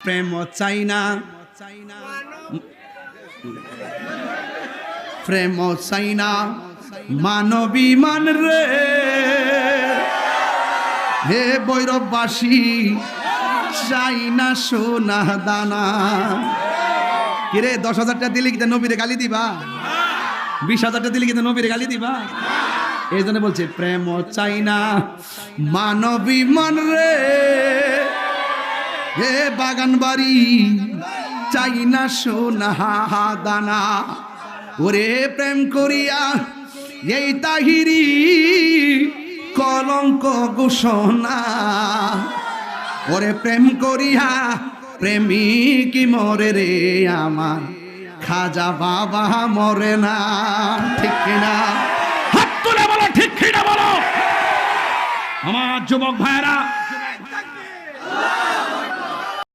প্রেম চাই না, প্রেম চাই না মানবী মান রে, হে ভৈরববাসী চাই না সোনা দানা। কিরে 10,000 টাকা দিলে কিন্তু নবীরে গালি দিবা? 20,000 টাকা দিলে কিন্তু নবীরে গালি দিবা? এই জন্য বলছে প্রেম চাই না মানবী মান রে, হে বাগান বাড়ি চাই না সোনা দানা। ওরে প্রেম করিয়া এই তাহিরি কলঙ্ক ঘোষণা, ওরে প্রেম করিয়া প্রেমিক মরে রে আমার খাজা বাবা মরে না। ঠিক কিনা? হাত তুলে বলো ঠিক কিনা বলো আমার যুবক ভাইরা।